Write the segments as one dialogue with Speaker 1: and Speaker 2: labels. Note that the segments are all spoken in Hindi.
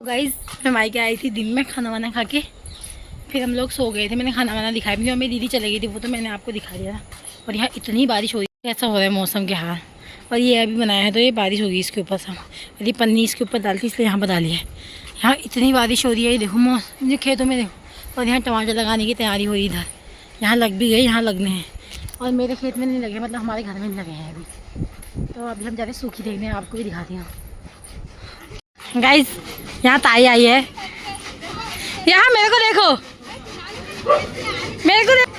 Speaker 1: गाइस मैं मायके आई थी दिन में खाना वाना खा के, फिर हम लोग सो गए थे। मैंने खाना वाना दिखाया मुझे, मेरी दीदी चली गई थी, वो तो मैंने आपको दिखा दिया था। और यहाँ इतनी बारिश हो रही है, कैसा हो रहा है मौसम के हाल। और ये अभी बनाया है तो ये बारिश होगी इसके ऊपर सब। यदि पन्नी इसके ऊपर डालती इसलिए यहाँ पर डाली है। यहाँ इतनी बारिश हो रही है, ये देखो मौसम, मुझे खेतों में देखो। और यहाँ टमाटर लगाने की तैयारी हो रही इधर, यहाँ लग भी गए, यहाँ लगने हैं। और मेरे खेत में नहीं लगे, मतलब हमारे घर में नहीं लगे हैं अभी। तो अभी हम जा रहे सूखी देखने, आपको भी दिखाती हूँ। गाइस यहाँ ताई आई है, यहाँ मेरे को देखो, मेरे को देखो।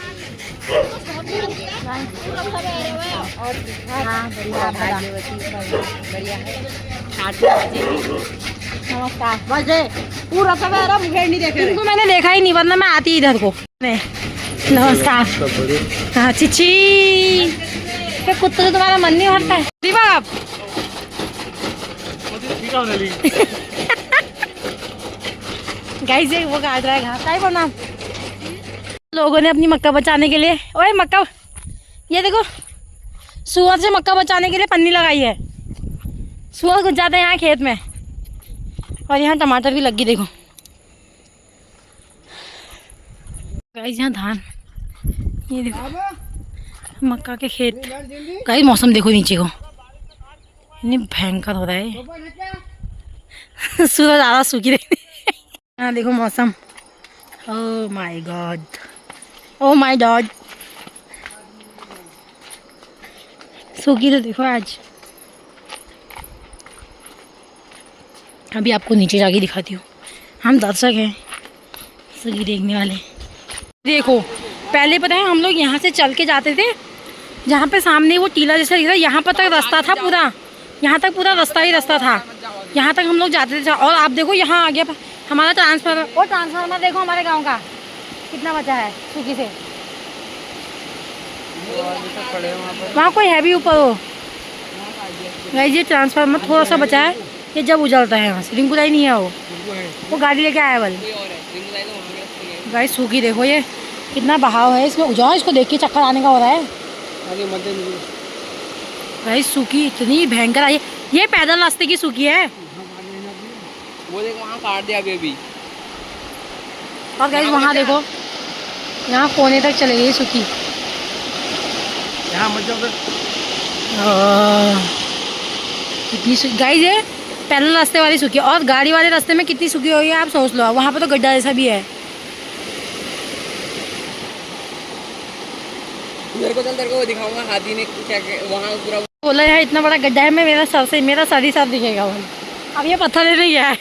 Speaker 1: नमस्कार। बजे पूरा सवेरा मुझे नहीं देखे, इनको मैंने देखा ही नहीं, वरना मैं आती इधर को। नमस्कार। हाँ चिची, क्या कुत्ते से तुम्हारा मन नहीं भरता है? आप गाइस वो काट रहा है घास, काय बोलना। लोगों ने अपनी मक्का बचाने के लिए, ओए मक्का, ये देखो सुअर से मक्का बचाने के लिए पन्नी लगाई है। सुअर घुस जाते हैं यहाँ खेत में। और यहाँ टमाटर भी लगी, देखो गाइस यहाँ धान, ये देखो मक्का के खेत। गाइस मौसम देखो नीचे को, इतनी भयंकर हो रहा है। सूरज ज़्यादा सूखी रही। हाँ देखो मौसम, oh my God, oh my God, सूखी तो देखो आज। अभी आपको नीचे जाके दिखाती हूँ, हम दर्शक हैं सूखी देखने वाले। देखो पहले पता है हम लोग यहाँ से चल के जाते थे, जहाँ पे सामने वो टीला जैसा दिख रहा है, यहाँ पर तक रास्ता था पूरा, यहाँ तक पूरा रास्ता ही रास्ता था, यहाँ तक हम लोग जाते थे। और आप देखो यहाँ आ गया हमारा ट्रांसफार्मर। और ट्रांसफार्मर देखो हमारे गांव का कितना बचा है सूखी से। वहाँ कोई है भी ऊपर हो। गाइस ये ट्रांसफार्मर थोड़ा सा बचा है, ये जब उजलता है यहाँ से। रिंकू दाई नहीं है, वो गाड़ी लेके आया बल। गाइस सूखी देखो, ये कितना बहाव है इसमें, उजाओ इसको देख के चक्कर आने का हो रहा है। गाइस सूखी इतनी भयंकर आई, ये पैदल रास्ते की सूखी है।
Speaker 2: वो देखो वहाँ काट दिया अभी।
Speaker 1: और गाइस वहाँ देखो, यहाँ कोने तक चले गई सूखी।
Speaker 2: यहाँ मतलब
Speaker 1: कितनी गाइस ये पैदल रास्ते वाली सूखी, और गाड़ी वाले रास्ते में कितनी सूखी हुई है आप सोच लो। वहाँ पे तो गड्ढा जैसा भी है।
Speaker 2: मेरे को चल तेरे को दिखाऊंगा हाथी ने क्या वहाँ पूरा
Speaker 1: बोला है इतना बड़ा गड्ढा है, मैं मेरा सर ही सर दिखेगा वो। अब ये पत्थर ले नहीं गया है।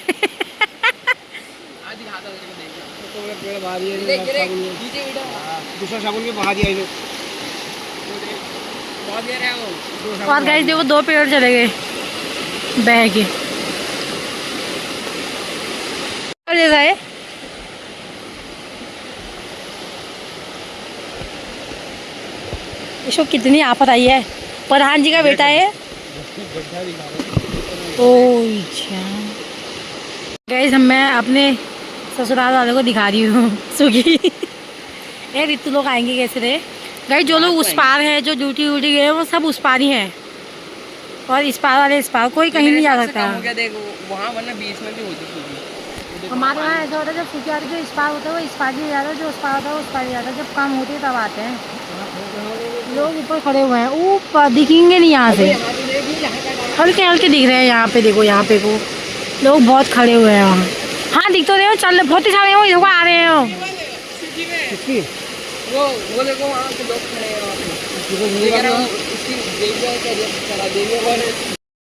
Speaker 1: और गाइस देखो दो पेड़ चले गए बह के। इसको कितनी आफत आई है, प्रधान जी का बेटा है। ओह गाइस मैं अपने ससुराल वालों को दिखा रही हूँ सूखी। ये रितु लोग आएंगे कैसे रे। गाइस जो लोग उस पार है, जो ड्यूटी व्यूटी गए वो सब उस पार ही हैं। और इस पार वाले इस पार, कोई कहीं नहीं जा सकता।
Speaker 2: वहाँ वरना बीच में भी होती।
Speaker 1: हमारे यहाँ ऐसा होता है, जब सूखी आती है जो इस पार होता है वो इस पार नहीं जाता, जो उस पार होता है वो उस पार नहीं जाता। जब काम होती है तब आते हैं लोग। ऊपर खड़े हुए हैं, ऊपर दिखेंगे नहीं यहाँ से, हल्के हल्के दिख रहे हैं यहाँ पे। देखो यहाँ पे को लोग बहुत खड़े हुए हैं वहाँ। हाँ दिख तो रहे हो, चल बहुत ही सारे वो आ रहे हैं।
Speaker 2: वो देखो वहाँ पे लोग खड़े हैं।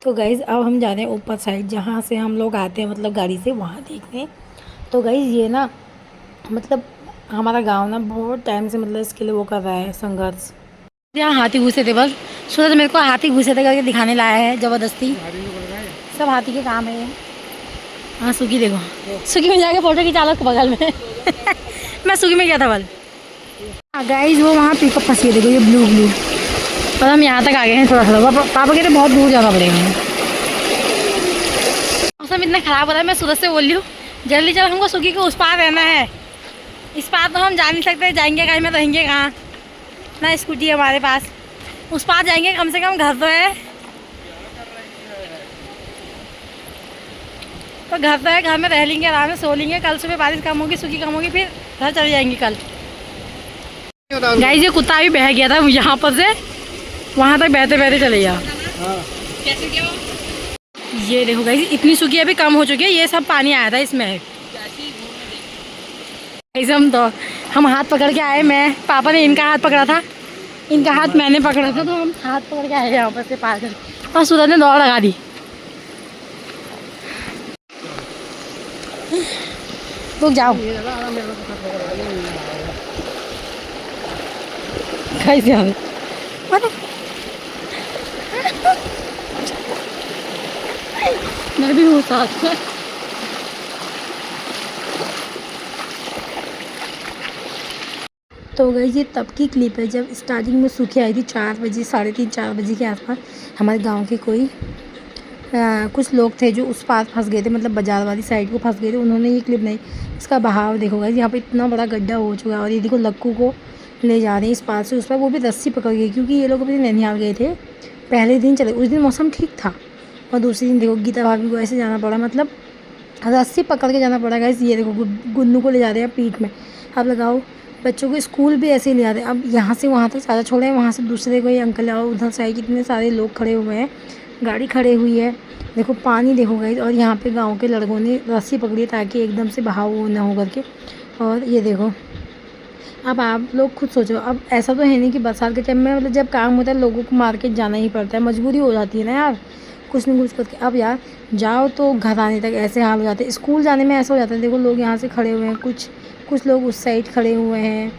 Speaker 1: तो गाइज अब हम जा रहे हैं ऊपर साइड, जहाँ से हम लोग आते हैं मतलब गाड़ी से, वहाँ देखने। तो गाइज ये ना मतलब हमारा गांव ना बहुत टाइम से मतलब इसके लिए वो कर रहा है संघर्ष। यहाँ हाथी घुसे थे, बस सूरज मेरे को हाथी घुसे थे करके दिखाने लाया है ज़बरदस्ती। सब हाथी के काम है। हाँ सुखी देखो, सुखी में जाके फोटो खिंचा लो बगल में। मैं सुखी में गया था बल। हाँ गाइज वो वहाँ पिकअप फंसी है, देखो ये ब्लू ब्लू। और हम यहाँ तक आ गए हैं थोड़ा थोड़ा। पापा कहते बहुत दूर जाना पड़ेगा। मौसम इतना ख़राब हो रहा है, मैं सूरज से बोल रही हूँ जल्दी चल, हमको सुखी को उस पार रहना है। इस पार तो हम जा नहीं सकते, जाएंगे कहीं में, रहेंगे कहाँ ना स्कूटी है हमारे पास। उस पार जाएंगे, कम से कम घर तो है। तो घर पे है, घर में रह लेंगे, आराम से सो लेंगे। कल सुबह बारिश कम होगी, सूखी कम होगी, फिर घर चले जाएंगे कल। गाइस ये कुत्ता भी बह गया था यहाँ पर से वहाँ तक, बहते बहते चले गया। कैसे क्या? ये देखो गाइस इतनी सूखी अभी कम हो चुकी है, ये सब पानी आया था इसमें। हम हाथ पकड़ के आए, मैं पापा ने इनका हाथ पकड़ा था, इनका हाथ मैंने पकड़ा था, तो हम हाथ पकड़ के आए यहाँ पर से पार कर, और सूरज ने दौड़ लगा दी। रुक जाओ कैसे आ मैं भी हूँ साथ में। तो गाइस ये तब की क्लिप है जब स्टार्टिंग में सूखी आई थी 4 बजे, 3:30 4 बजे के आसपास। हमारे गांव के कोई कुछ लोग थे जो उस पार फंस गए थे, मतलब बाजार वाली साइड को फंस गए थे, उन्होंने ये क्लिप नहीं। इसका बहाव देखो गाइस, यहाँ पे इतना बड़ा गड्ढा हो चुका है, और ये देखो लक्कू को ले जा रहे हैं इस पार से उस पार, वो भी रस्सी पकड़ गई, क्योंकि ये लोग अपने नैनीहाल गए थे, पहले दिन चले, उस दिन मौसम ठीक था, और दूसरे दिन देखो गीता भाभी को ऐसे जाना पड़ा, मतलब रस्सी पकड़ के जाना पड़ा गाइस। ये देखो गुन्नू को ले जा रहे हैं पीठ में। अब लगाओ बच्चों को स्कूल भी ऐसे ही ले जाते हैं। अब यहाँ से वहाँ तक ज़्यादा छोड़े, वहाँ से दूसरे कोई अंकल आओ, उधर से आए, कितने सारे लोग खड़े हुए हैं, गाड़ी खड़े हुई है, देखो पानी देखो गाइस। और यहाँ पे गांव के लड़कों ने रस्सी पकड़ी है ताकि एकदम से बहाव ना हो करके। और ये देखो, अब आप लोग खुद सोचो, अब ऐसा तो है नहीं कि बरसात के टाइम में मतलब जब काम होता है लोगों को मार्केट जाना ही पड़ता है, मजबूरी हो जाती है ना यार, कुछ नहीं कुछ करके। अब यार जाओ तो घर आने तक ऐसे हाल हो जाते हैं, स्कूल जाने में ऐसा हो जाता है। देखो लोग यहाँ से खड़े हुए हैं, कुछ लोग उस साइड खड़े हुए हैं,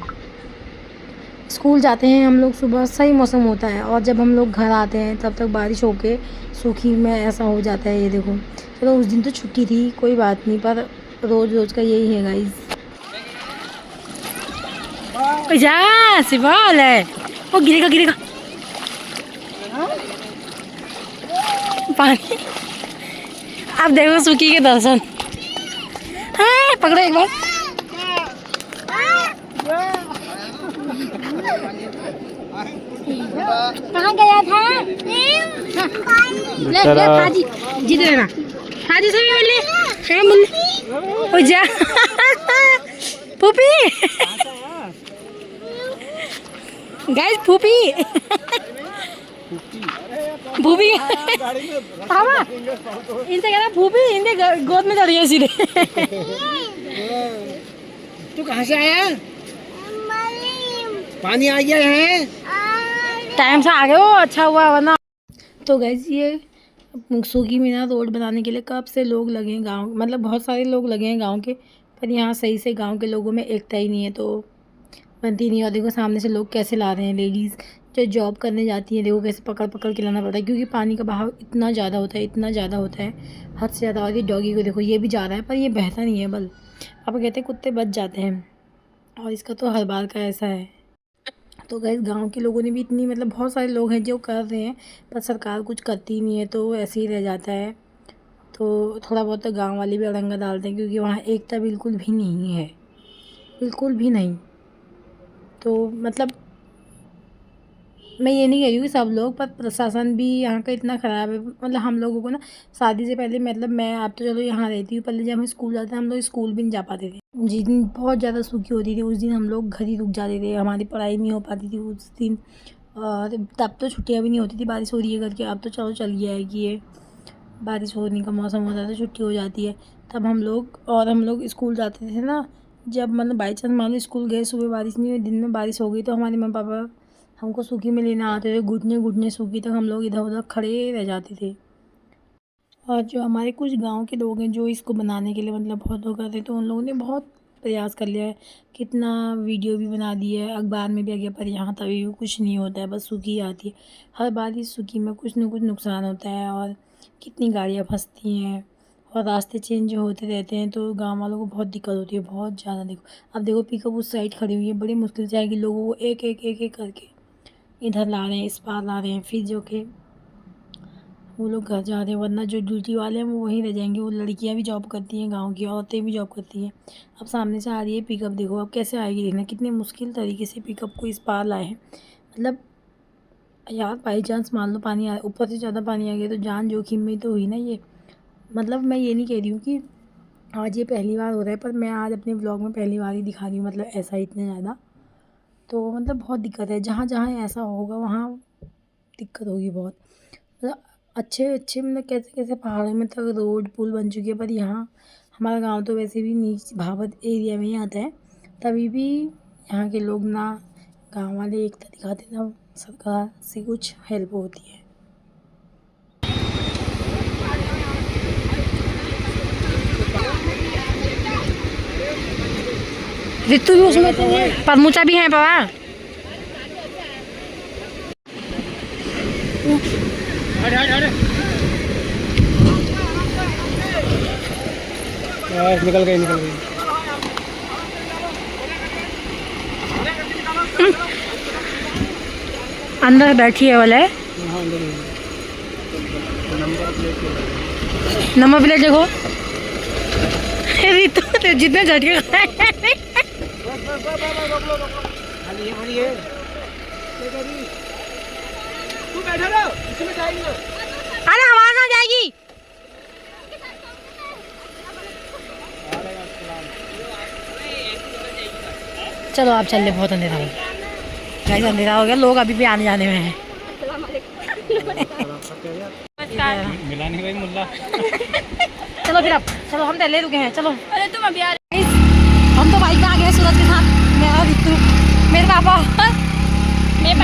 Speaker 1: स्कूल जाते हैं हम लोग सुबह, सही मौसम होता है, और जब हम लोग घर आते हैं तब तक बारिश होके सूखी में ऐसा हो जाता है। ये देखो चलो उस दिन तो छुट्टी थी, कोई बात नहीं, पर रोज़ रोज़ का यही है गाइस। जा सिवाल है, वो गिरेगा गिरेगा पानी। अब देखो सूखी के दर्शन, हाँ पकड़ो एक बार। कहाँ गया था? ले ले खाजी जीत लेना, खाजी से भी बोले हाँ बोले ओ जा पुपी गाइस, पुपी भूपी पापा इनसे कह रहा भूपी, इनके गोद में चढ़ गया सीधे।
Speaker 2: तू कहाँ से आया? पानी आ गया है,
Speaker 1: टाइम से आ गए हो, अच्छा हुआ वरना। तो गाइस ये सूखी मीनार रोड बनाने के लिए कब से लोग लगे हैं गाँव, मतलब बहुत सारे लोग लगे हैं गांव के, पर यहाँ सही से गांव के लोगों में एकता ही नहीं है, तो बनती नहीं। और देखो सामने से लोग कैसे ला रहे हैं, लेडीज़ जो जॉब करने जाती हैं, देखो कैसे पकड़ पकड़ के लाना पड़ता है, क्योंकि पानी का बहाव इतना ज़्यादा होता है, इतना ज़्यादा होता है, हद से ज़्यादा। और ये डॉगी को देखो, ये भी जा रहा है पर ये बहता नहीं है, बल पापा कहते हैं कुत्ते बच जाते हैं, और इसका तो हर बार का ऐसा है। तो गाइस गांव के लोगों ने भी इतनी, मतलब बहुत सारे लोग हैं जो कर रहे हैं, पर सरकार कुछ करती नहीं है, तो ऐसे ही रह जाता है। तो थोड़ा बहुत तो गाँव वाले भी अड़ंगा डालते हैं, क्योंकि वहाँ एकता बिल्कुल भी नहीं है, बिल्कुल भी नहीं। तो मतलब मैं ये नहीं कह रही हूँ कि सब लोग, पर प्रशासन भी यहाँ का इतना ख़राब है। मतलब हम लोगों को ना शादी से पहले, मतलब मैं आप तो चलो यहाँ रहती हूँ, पहले जब हम स्कूल जाते थे हम लोग स्कूल भी नहीं जा पाते थे, जिस दिन बहुत ज़्यादा सूखी होती थी उस दिन हम लोग घर ही रुक जाते थे, हमारी पढ़ाई नहीं हो पाती थी उस दिन, और तब तो छुट्टियाँ भी नहीं होती थी, बारिश हो रही है करके। अब तो चलो चल गया है कि ये बारिश होने का मौसम होता है तो छुट्टी हो जाती है, तब हम लोग स्कूल जाते थे ना, जब मतलब बाई चांस मान लो स्कूल गए, सुबह बारिश नहीं हुई, दिन में बारिश हो गई, तो हमारे मम्मी पापा हमको सूखी में लेना आते थे, घुटने घुटने सूखी तक हम लोग इधर उधर खड़े रह जाते थे। और जो हमारे कुछ गांव के लोग हैं जो इसको बनाने के लिए मतलब बहुत वो करते, तो उन लोगों ने बहुत प्रयास कर लिया है, कितना वीडियो भी बना दिया है, अखबार में भी आ गया, पर यहाँ तभी भी कुछ नहीं होता है, बस सूखी आती है। हर बार इस सूखी में कुछ ना कुछ नुकसान होता है, और कितनी गाड़ियाँ फंसती हैं, और रास्ते चेंज होते रहते हैं, तो गांव वालों को बहुत दिक्कत होती है, बहुत ज़्यादा। देखो अब देखो पिकअप उस साइड खड़ी हुई है, बड़ी मुश्किल से आएगी, लोगों को एक एक एक एक करके इधर ला रहे हैं, इस पार ला रहे हैं, फिर जो कि वो लोग घर जा रहे हैं, वरना जो ड्यूटी वाले हैं वो वहीं रह जाएंगे। वो लड़कियां भी जॉब करती हैं, गांव की औरतें भी जॉब करती हैं। अब सामने से आ रही है पिकअप, देखो अब कैसे आएगी, देखना कितने मुश्किल तरीके से पिकअप को इस पार लाए हैं। मतलब यार बाई चांस मान लो पानी आ, ऊपर से ज़्यादा पानी आ गया तो जान जोखिम में तो हुई ना ये। मतलब मैं ये नहीं कह रही हूँ कि आज ये पहली बार हो रहा है, पर मैं आज अपने व्लॉग में पहली बार ही दिखा रही हूँ, मतलब ऐसा इतने ज़्यादा। तो मतलब बहुत दिक्कत है, जहाँ जहाँ ऐसा होगा वहाँ दिक्कत होगी बहुत। मतलब अच्छे अच्छे मतलब कैसे कैसे पहाड़ों में तक रोड पुल बन चुके हैं, पर यहाँ हमारा गांव तो वैसे भी नीच भावत एरिया में ही आता है, तभी भी यहाँ के लोग ना गांव वाले एकता दिखाते ना सरकार से कुछ हेल्प होती है। ऋतु भी उसमें परमुचा भी है बाबा।
Speaker 2: हट हट हट निकल गई निकल गई।
Speaker 1: अंदर बैठी है वाले।
Speaker 2: हाँ अंदर ही है।
Speaker 1: नंबर प्लेट देखो। ऋतु तो जितने झटके खाए।
Speaker 2: खाली है तू बैठा रहो इसमें जाएगी।
Speaker 1: अरे हवा कहाँ जाएगी। चलो आप चल ले, बहुत अंधेरा हो गया गाइस, अंधेरा हो गया, लोग अभी भी आने जाने में हैं।
Speaker 2: मिला नहीं भाई मुल्ला।
Speaker 1: चलो फिर अब चलो, हम पहले रुके हैं, चलो। अरे तुम अभी आ रहे। हम तो बाइक में आ गए सूरज के साथ, मैं और ऋतु, मेरे पापा ये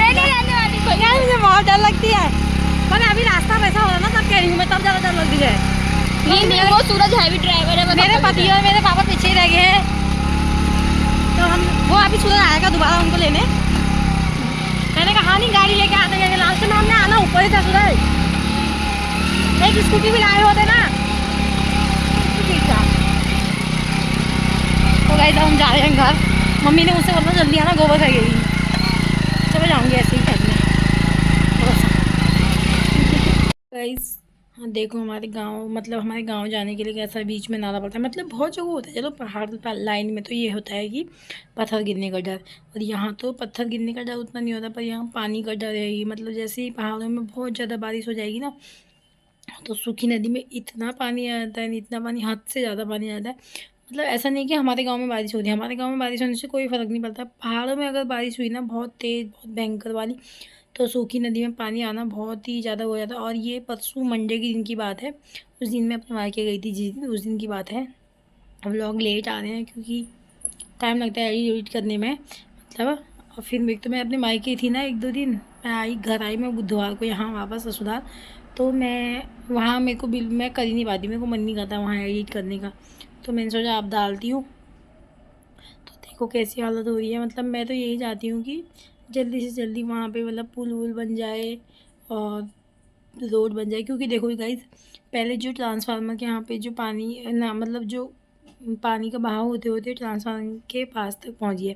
Speaker 1: नहीं रहने वाली कोई यार, मुझे बहुत डर लगती है, पर अभी रास्ता वैसा हो रहा ना, तब कह रही हूँ मैं, तब ज़्यादा डर लगती है। नहीं वो सूरज हैवी ड्राइवर है, मेरे पति और मेरे पापा पीछे ही रह गए हैं, तो हम वो अभी सूरज आएगा दोबारा उनको लेने। मैंने कहा नहीं गाड़ी लेके आते जाएंगे, लास्ट में हमने आना ऊपर ही था सूरज, एक स्कूटी भी लाए होते ना, ठीक था। तो गाइस हम जा रहे हैं घर, मम्मी ने मुझसे बोला जल्दी आना, गोबर खाएगी, चलो जाऊँगी ऐसे ही करने थोड़ा सा। गाइस हाँ देखो, हमारे गांव मतलब हमारे गांव जाने के लिए कैसा बीच में नाला पड़ता है, मतलब बहुत जगह होता है, चलो पहाड़ लाइन में तो ये होता है कि पत्थर गिरने का डर, और यहाँ तो पत्थर गिरने का डर उतना नहीं होता, पर यहाँ पानी का डर है ही। मतलब जैसे ही पहाड़ों में बहुत ज़्यादा बारिश हो जाएगी ना, तो सूखी नदी में इतना पानी आ जाता है, इतना पानी, हद से ज़्यादा पानी आ जाता है। मतलब ऐसा नहीं कि हमारे गांव में बारिश होती है, हमारे गांव में बारिश होने से कोई फ़र्क नहीं पड़ता, पहाड़ों में अगर बारिश हुई ना बहुत तेज़ बहुत भयंकर वाली, तो सूखी नदी में पानी आना बहुत ही ज़्यादा हो जाता है। और ये परसों मंडे के दिन की बात है, उस दिन मैं अपने मायके गई थी जिस दिन, उस दिन की बात है। व्लॉग लेट आ रहे हैं क्योंकि टाइम लगता है एडिट करने में, मतलब। और फिर एक तो मैं अपने मायके थी ना 1-2 दिन, मैं आई घर आई मैं बुधवार को यहाँ वापस ससुराल, तो मैं वहाँ मेरे को बिल मैं कर ही नहीं पाती, मेरे को मन नहीं करता वहाँ एडिट करने का, तो मैंने सोचा आप डालती हूँ। तो देखो कैसी हालत हो रही है, मतलब मैं तो यही चाहती हूँ कि जल्दी से जल्दी वहाँ पे मतलब पुल वुल बन जाए और रोड बन जाए, क्योंकि देखो गाइस पहले जो ट्रांसफार्मर के यहाँ पे जो पानी ना, मतलब जो पानी का बहाव होते होते ट्रांसफार्मर के पास तक पहुँच गया,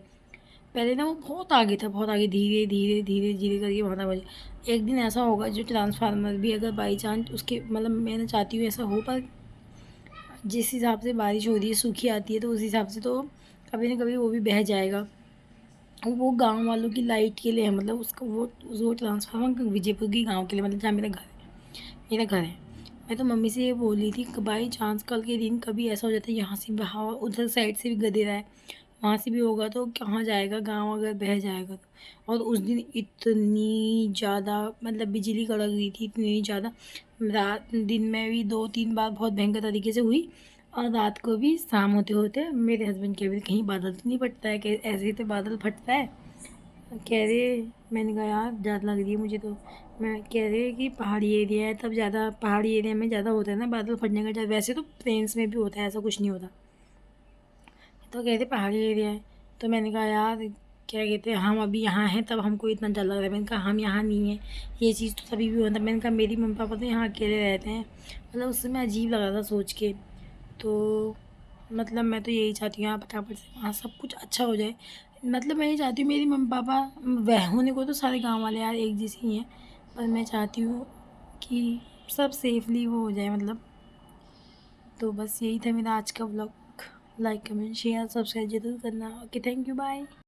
Speaker 1: पहले ना वो बहुत आगे था, बहुत आगे, धीरे धीरे धीरे धीरे करके वहाँ तक पहुँच। एक दिन ऐसा होगा जो ट्रांसफार्मर भी अगर बाई चांस उसके, मतलब मैं चाहती हूँ ऐसा हो, पर जिस हिसाब से बारिश हो रही है सूखी आती है, तो उस हिसाब से तो कभी ना कभी वो भी बह जाएगा। वो गांव वालों की लाइट के लिए है, मतलब उसका वो ट्रांसफार्मर विजयपुर की गांव के लिए, मतलब जहाँ मेरा घर है। मैं तो मम्मी से ये बोली थी कि बाई चांस कल के दिन कभी ऐसा हो जाता है यहाँ से बहाव उधर साइड से भी गदेरा है, वहाँ से भी होगा तो कहाँ जाएगा गांव अगर बह जाएगा तो। और उस दिन इतनी ज़्यादा मतलब बिजली कड़क रही थी, इतनी ज़्यादा, रात दिन में भी 2-3 बार बहुत भयंकर तरीके से हुई, और रात को भी शाम होते होते मेरे हस्बैंड के भी कहीं बादल तो नहीं फटता है, कि ऐसे ही तो बादल फटता है, कह रहे। मैंने कहा यार ज़्यादा लग रही है मुझे तो, मैं कह रहे कि पहाड़ी एरिया है तब ज़्यादा, पहाड़ी एरिया में ज़्यादा होता है ना बादल फटने का डर, वैसे तो प्लेन्स में भी होता है, ऐसा कुछ नहीं होता, तो कह रहे पहाड़ी एरिया है। तो मैंने कहा यार क्या कहते हैं, हम अभी यहाँ हैं तब हमको इतना डर लग रहा है, मैंने कहा हम यहाँ नहीं हैं, ये चीज़ तो तभी भी होता। मैंने कहा मेरी मम्मी पापा तो यहाँ अकेले रहते हैं, मतलब उससे मैं अजीब लग रहा था सोच के। तो मतलब मैं तो यही चाहती हूँ यहाँ फटाफट से वहाँ सब कुछ अच्छा हो जाए, मतलब मैं ये चाहती हूँ मेरी मम्मी पापा वह होने को तो सारे गांव वाले यार एक जैसे ही हैं, पर मैं चाहती हूँ कि सब सेफली वो हो जाए, मतलब। तो बस यही था मेरा आज का vlog, like comment share subscribe जरूर करना। Okay thank you bye.